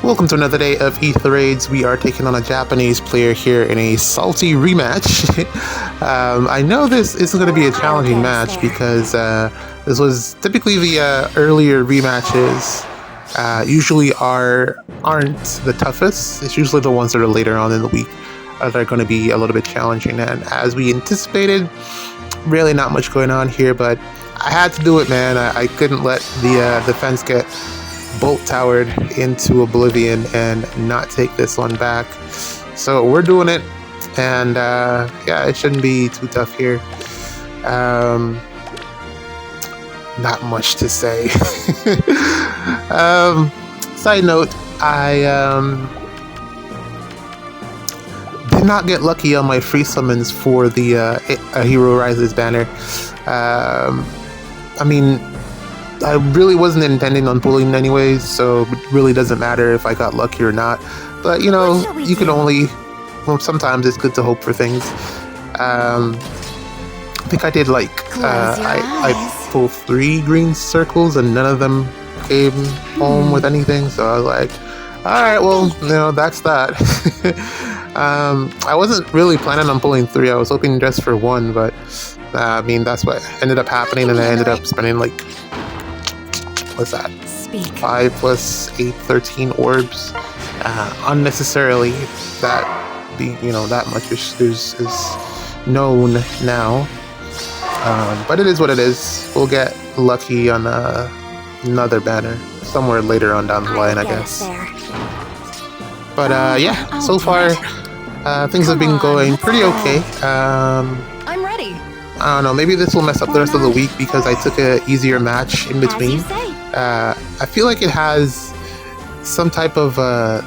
Welcome to another day of Ether Raids. We are taking on a Japanese player here in a salty rematch. I know this isn't going to be a challenging match because this was typically the earlier rematches usually aren't the toughest. It's usually the ones that are later on in the week that are going to be a little bit challenging. And as we anticipated, really not much going on here, but I had to do it, man. I couldn't let the defense get bolt towered into oblivion and not take this one back. So we're doing it, and yeah, it shouldn't be too tough here. Not much to say. Side note, I did not get lucky on my free summons for the A Hero Rises banner. I mean, I really wasn't intending on pulling anyways, so it really doesn't matter if I got lucky or not. But, you know, you can only... Well, sometimes it's good to hope for things. I think I did, like... I pulled 3 green circles and none of them came home with anything, so I was like, alright, well, you know, that's that. I wasn't really planning on pulling 3, I was hoping just for 1, but... I mean, that's what ended up happening, and I ended up spending, like... What's that? 5 plus 8, 13 orbs unnecessarily. That being, you know, that much is known now. But it is what it is. We'll get lucky on another banner somewhere later on down the line, I guess. But yeah, so far things have been going pretty okay. I'm ready. I don't know, maybe this will mess up the rest of the week because I took a easier match in between. I feel like it has some type of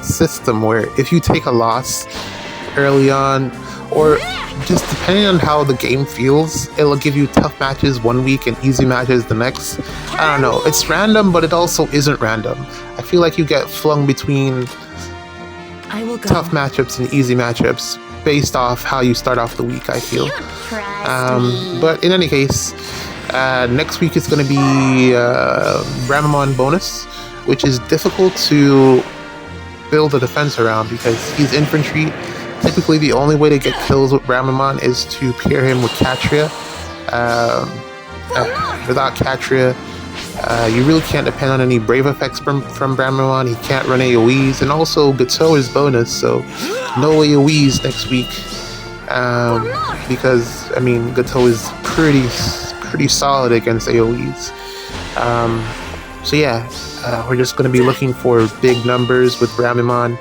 system where if you take a loss early on, or just depending on how the game feels, it'll give you tough matches one week and easy matches the next. I don't know, it's random, but it also isn't random. I feel like you get flung between tough matchups and easy matchups based off how you start off the week, I feel. But in any case, next week is going to be Ramamon bonus, which is difficult to build a defense around because he's infantry. Typically, the only way to get kills with Ramamon is to pair him with Catria. Without Catria, you really can't depend on any brave effects from Ramamon. He can't run AoEs, and also Gato is bonus, so no AoEs next week. Because, I mean, Gato is pretty solid against AoEs. So yeah, we're just going to be looking for big numbers with Ramamon.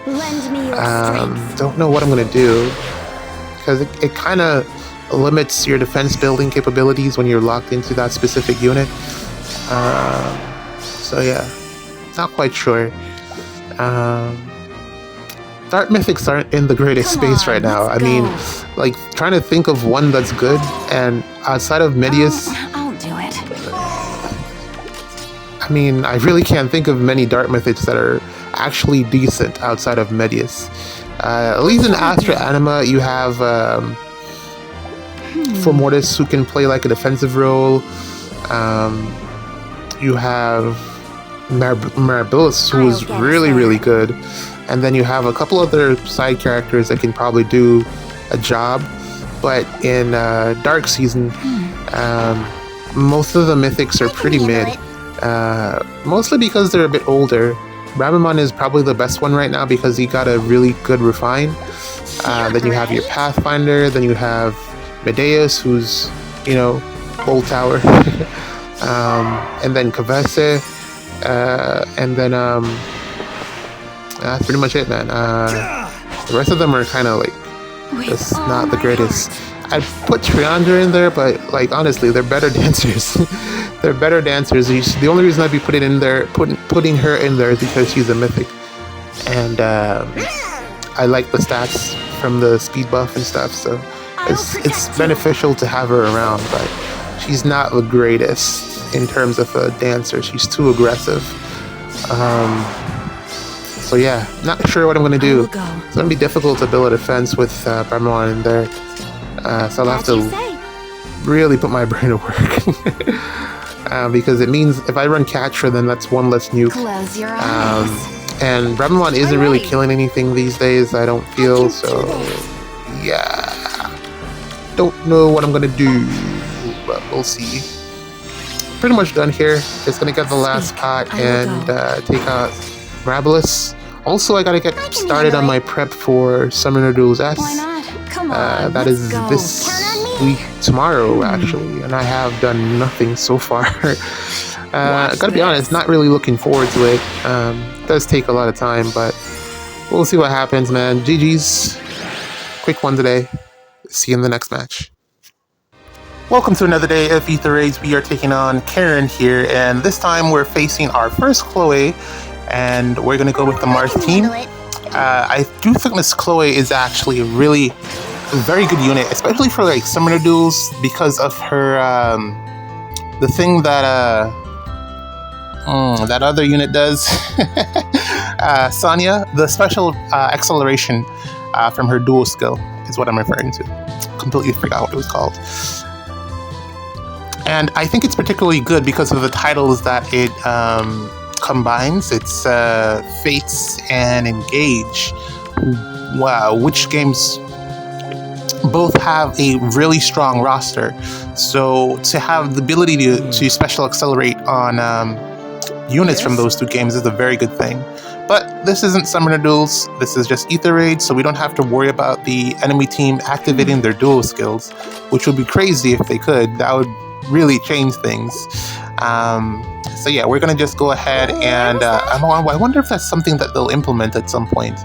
Don't know what I'm going to do, because it kind of limits your defense building capabilities when you're locked into that specific unit. So yeah, not quite sure. Dark Mythics aren't in the greatest space right now. I mean, like, trying to think of one that's good, and outside of Medius... I'll do it. I mean, I really can't think of many Dark Mythics that are actually decent outside of Medius. At least in Astra Anima, you have Formortis, who can play like a defensive role. You have Mirabilis, who is really good. And then you have a couple other side characters that can probably do a job. But in Dark Season, most of the mythics are pretty mid. Mostly because they're a bit older. Ramamon is probably the best one right now because he got a really good refine. Then you have your Pathfinder, then you have Medeus, who's, you know, Bolt Tower. And then Kavese, and then that's pretty much it, man. The rest of them are kind of like just not the greatest. I'd put Triandra in there, but like honestly, they're better dancers. They're better dancers. The only reason I'd be putting her in there is because she's a mythic, and I like the stats from the speed buff and stuff. So it's beneficial to have her around, but she's not the greatest in terms of a dancer. She's too aggressive. So yeah, not sure what I'm gonna do. It's gonna be difficult to build a defense with Ramamon in there. So I'll have to really put my brain to work. Because it means if I run Catcher, then that's one less nuke. Close your eyes. And Bremlon isn't really killing anything these days, I don't feel, so yeah. Don't know what I'm gonna do, but we'll see. Pretty much done here. Just gonna get the last pot and take out Mirabolous. Also, I gotta get started on my prep for Summoner Duels S. Why not? Come on, That is this week, tomorrow actually, and I have done nothing so far. Gotta be honest, not really looking forward to it. It does take a lot of time, but we'll see what happens, man. GG's. Quick one today. See you in the next match. Welcome to another day of Ether Raids. We are taking on Karen here, and this time we're facing our first Chloe, and we're going to go with the Marth team. I do think this Chloe is actually a really very good unit, especially for like Summoner Duels, because of her, the thing that that other unit does, Sonya, the special acceleration from her dual skill is what I'm referring to. Completely forgot what it was called. And I think it's particularly good because of the titles that it combines. It's Fates and Engage. Wow, which games both have a really strong roster. So to have the ability to special accelerate on units from those two games is a very good thing. But this isn't Summoner Duels, this is just Ether Raids, so we don't have to worry about the enemy team activating their dual skills, which would be crazy if they could. That would really change things. So yeah, we're gonna just go ahead and I wonder if that's something that they'll implement at some point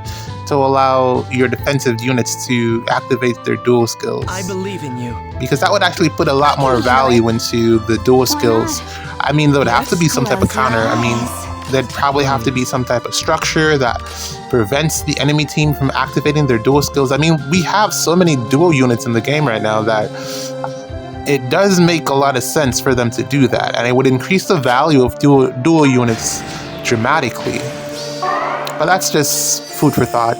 to allow your defensive units to activate their dual skills. I believe in you. Because that would actually put a lot more value into the dual skills. I mean, there would have to be some type of counter. I mean, there'd probably have to be some type of structure that prevents the enemy team from activating their dual skills. I mean, we have so many dual units in the game right now that it does make a lot of sense for them to do that, and it would increase the value of dual units dramatically. But that's just food for thought.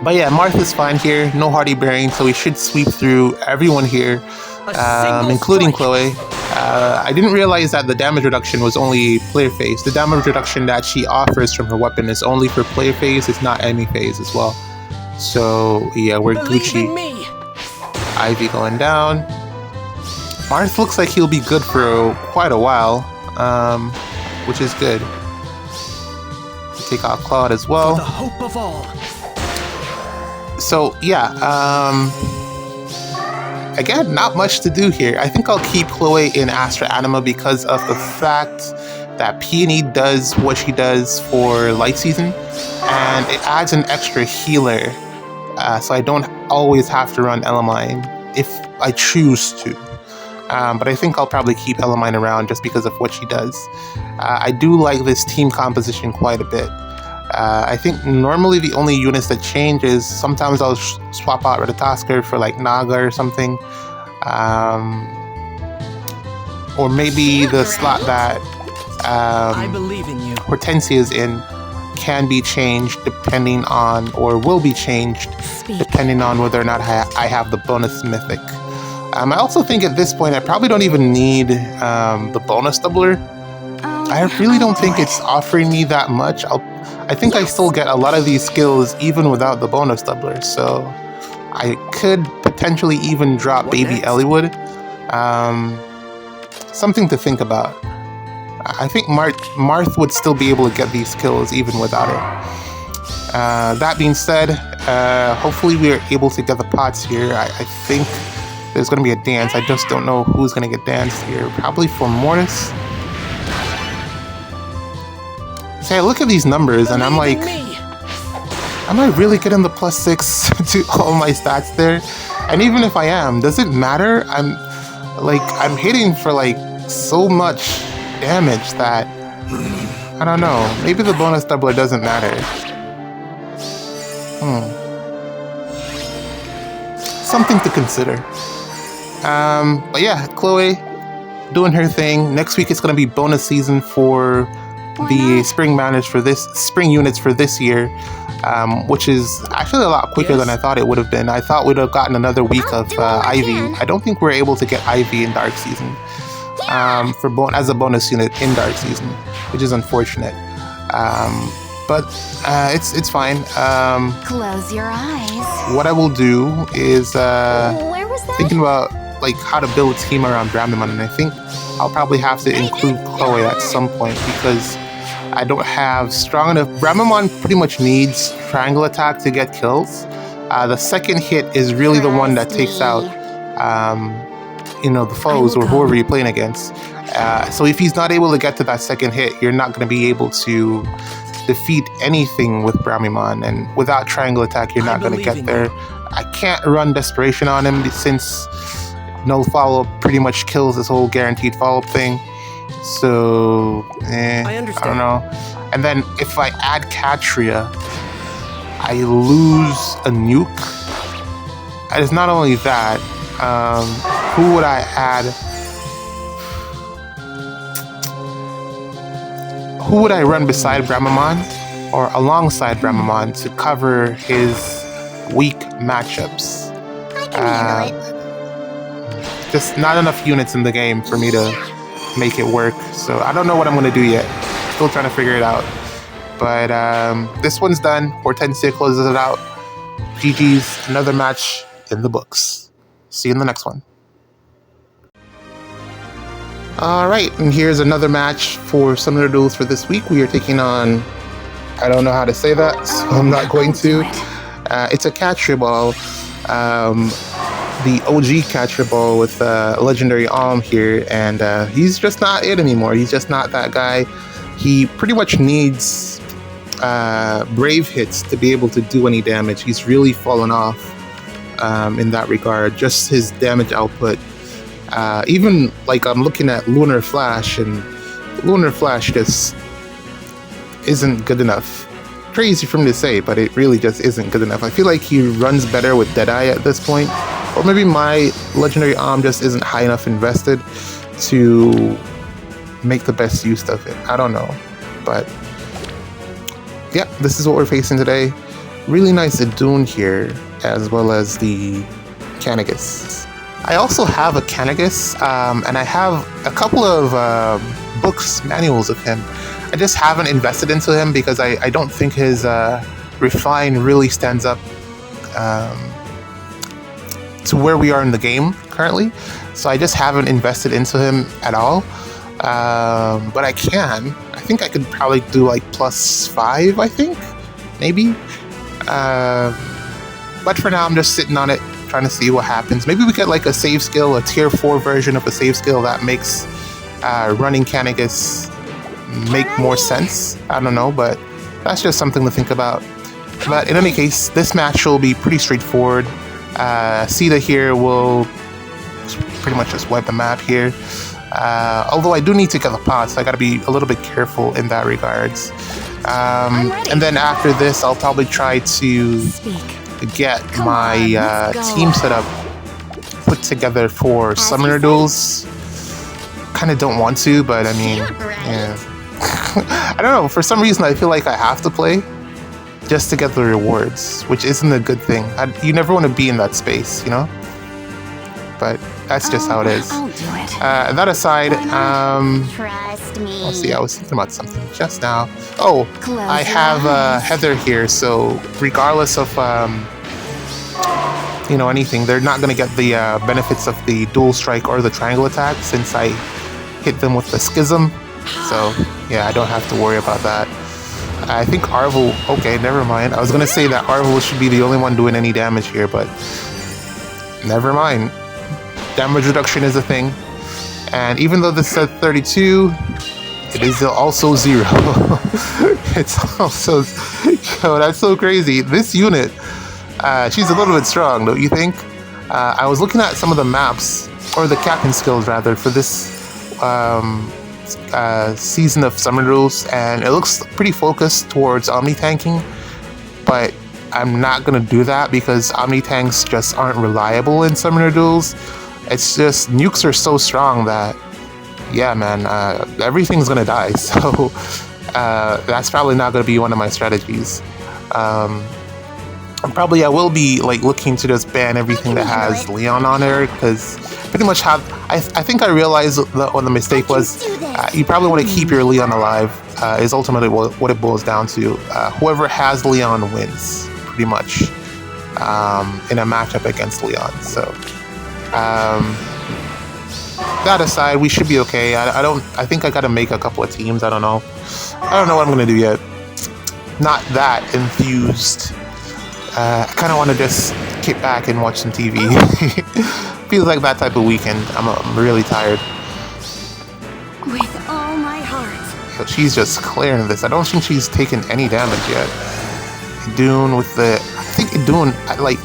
But yeah, Marth is fine here. No Hardy Bearing, so we should sweep through everyone here, including Chloe. I didn't realize that the damage reduction was only player phase. The damage reduction that she offers from her weapon is only for player phase, it's not enemy phase as well. So yeah, we're Gucci. Ivy going down. Marth looks like he'll be good for quite a while, which is good. Take out Claude as well. For the hope of all. So yeah, again, not much to do here. I think I'll keep Chloe in Astra Anima because of the fact that Peony does what she does for Light Season, and it adds an extra healer, so I don't always have to run Elamine if I choose to. But I think I'll probably keep Elamine around just because of what she does. I do like this team composition quite a bit. I think normally the only units that change is sometimes I'll swap out Ratatoskr for like Naga or something. Or maybe the slot that I believe in you. Hortensia is in can be changed depending on, or will be changed depending on whether or not I have the bonus mythic. I also think at this point I probably don't even need the bonus doubler. I really don't think it's offering me that much. I think I still get a lot of these skills even without the bonus doubler, so I could potentially even drop Baby Eliwood. Something to think about. I think Marth would still be able to get these kills even without it. That being said, hopefully we are able to get the pots here. I think there's going to be a dance. I just don't know who's going to get danced here. Probably for Mortis. See, I look at these numbers and I'm like, am I really getting the +6 to all my stats there? And even if I am, does it matter? I'm hitting for like so much damage that I don't know. Maybe the bonus doubler doesn't matter. Something to consider. But yeah, Chloe doing her thing. Next week it's gonna be bonus season for the spring units for this year, which is actually a lot quicker than I thought it would have been. I thought we'd have gotten another week of Ivy. I don't think we're able to get Ivy in Dark Season as a bonus unit in Dark Season, which is unfortunate. But it's fine. Close your eyes. What I will do is Where was that? thinking about like how to build a team around Bramimon, and I think I'll probably have to include Chloe at some point because I don't have strong enough. Bramimon pretty much needs triangle attack to get kills. The second hit is really the one that takes out the foes or whoever you're playing against. So if he's not able to get to that second hit, you're not going to be able to defeat anything with Bramimon, and without triangle attack, you're not going to get there. I can't run desperation on him since no follow-up pretty much kills this whole guaranteed follow-up thing. So, I don't know. And then if I add Catria, I lose a nuke. It's not only that. Who would I add? Who would I run beside Bramimon or alongside Bramimon to cover his weak matchups? I can handle it. Just not enough units in the game for me to make it work. So I don't know what I'm going to do yet. Still trying to figure it out. But this one's done. Hortensia closes it out. GG's, another match in the books. See you in the next one. Alright, and here's another match for Summoner Duels for this week. We are taking on... I don't know how to say that, so I'm not going to. It's a Catria Ball. The OG Catria Ball with legendary Alm here, and he's just not it anymore. He's just not that guy. He pretty much needs brave hits to be able to do any damage. He's really fallen off in that regard. Just his damage output. Even like I'm looking at Lunar Flash, and Lunar Flash just isn't good enough. Crazy for me to say, but it really just isn't good enough. I feel like he runs better with Deadeye at this point. Or maybe my legendary arm just isn't high enough invested to make the best use of it. I don't know. But yeah, this is what we're facing today. Really nice Dune here, as well as the Canagus. I also have a Canagus, and I have a couple of books, manuals of him. I just haven't invested into him because I don't think his refine really stands up to where we are in the game currently. So I just haven't invested into him at all. But I can. I think I could probably do like +5, I think, maybe. But for now, I'm just sitting on it, trying to see what happens. Maybe we get like a save skill, a tier 4 version of a save skill that makes running Canagus make more sense. I don't know, but that's just something to think about. But in any case, this match will be pretty straightforward. Caeda here will pretty much just wipe the map here. Although I do need to get the pot, so I gotta be a little bit careful in that regards. And then after this, I'll probably try to get my team setup put together for Summoner Duels. Kind of don't want to, but I mean, yeah. I don't know, for some reason I feel like I have to play just to get the rewards, which isn't a good thing. You never want to be in that space, you know? But that's just how it is. I'll do it. That aside, Trust me. let's see, I was thinking about something just now. Oh, I have Heather here, so regardless of anything, they're not going to get the benefits of the dual strike or the triangle attack since I hit them with the schism. So yeah, I don't have to worry about that. I think Arvel, okay, never mind. I was going to say that Arvel should be the only one doing any damage here, but never mind. Damage reduction is a thing. And even though this said 32, it is also 0. It's also... Yo, that's so crazy. This unit, she's a little bit strong, don't you think? I was looking at some of the maps, or the captain skills rather, for this season of Summoner Duels, and it looks pretty focused towards Omni-tanking, but I'm not going to do that because Omni-tanks just aren't reliable in Summoner Duels. It's just, nukes are so strong that, yeah, man, everything's going to die, so that's probably not going to be one of my strategies. Probably I will be like looking to just ban everything that has Leon on there, because pretty much how I think I realized what the mistake was. You probably want to keep your Leon alive. Is ultimately what it boils down to. Whoever has Leon wins, pretty much, in a matchup against Leon. So that aside, we should be okay. I think I gotta make a couple of teams. I don't know what I'm gonna do yet. Not that enthused. I kind of want to just kick back and watch some TV. Feels like that type of weekend. I'm really tired. With all my heart. But she's just clearing this. I don't think she's taken any damage yet. Dune with the... I think Dune, like,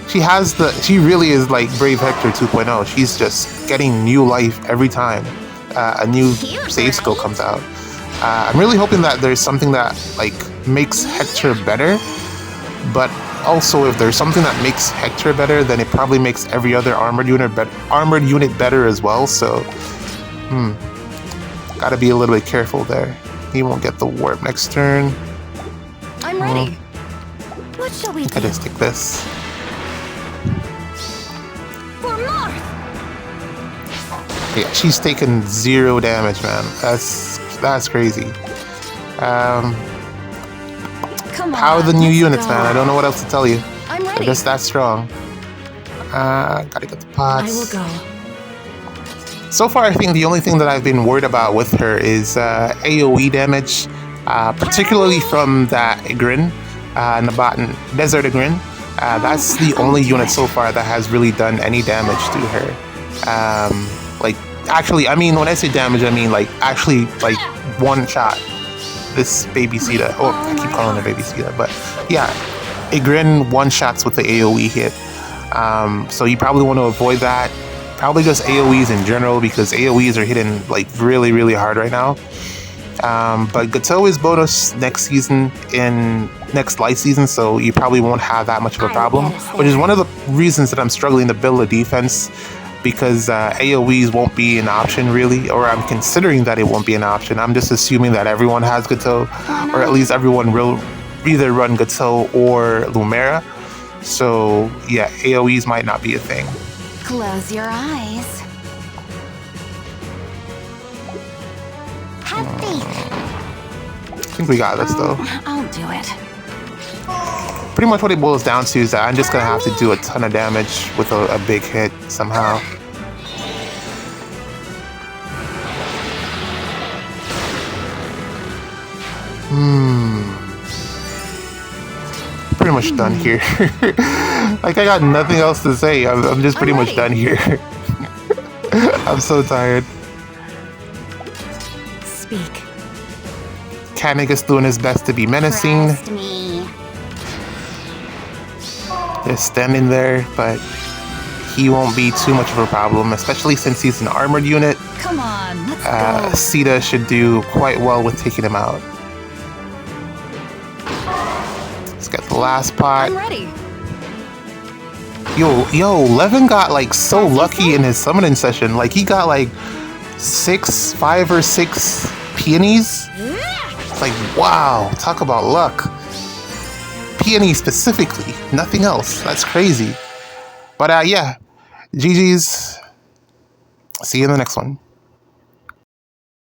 she really is like Brave Hector 2.0. She's just getting new life every time a new save skill comes out. I'm really hoping that there's something that, like, makes Hector better. But also, if there's something that makes Hector better, then it probably makes every other armored unit better as well. So, gotta be a little bit careful there. He won't get the warp next turn. I'm ready. What shall we do? I just take this. For more. Yeah, she's taken 0 damage, man. That's crazy. Power the new units, man. I don't know what else to tell you. I'm ready. They're just that strong. Gotta get the pots. I will go. So far, I think the only thing that I've been worried about with her is AoE damage, particularly from that Igrin, Nabaten Desert Igrin. That's the only unit so far that has really done any damage to her. Like, actually, I mean, when I say damage, I mean like actually like one shot. This baby Caeda. Oh, I keep calling her baby Caeda, but yeah, Igrin one-shots with the AoE hit. So you probably want to avoid that. Probably just AoEs in general, because AoEs are hitting like really, really hard right now. But Gato is bonus next season, in next light season, so you probably won't have that much of a problem, which is one of the reasons that I'm struggling to build a defense, because AoEs won't be an option really, or I'm considering that it won't be an option. I'm just assuming that everyone has Gato, or at least everyone will either run Gato or Lumera. So yeah, AoEs might not be a thing. Close your eyes. Have faith. I think we got this though. I'll do it. Pretty much what it boils down to is that I'm just gonna have to do a ton of damage with a big hit somehow. Pretty much done here. Like, I got nothing else to say. I'm just pretty much done here. I'm so tired. Speak. Canig is doing his best to be menacing. Trust me. They're standing there, but he won't be too much of a problem, especially since he's an armored unit. Come on, let's go. Caeda should do quite well with taking him out. Let's get the last pot. I'm ready. Yo, Levin got like so lucky in his summoning session. Like, he got like 5 or 6 peonies. It's like, wow, talk about luck. Peony specifically, nothing else. That's crazy. But yeah, GG's. See you in the next one.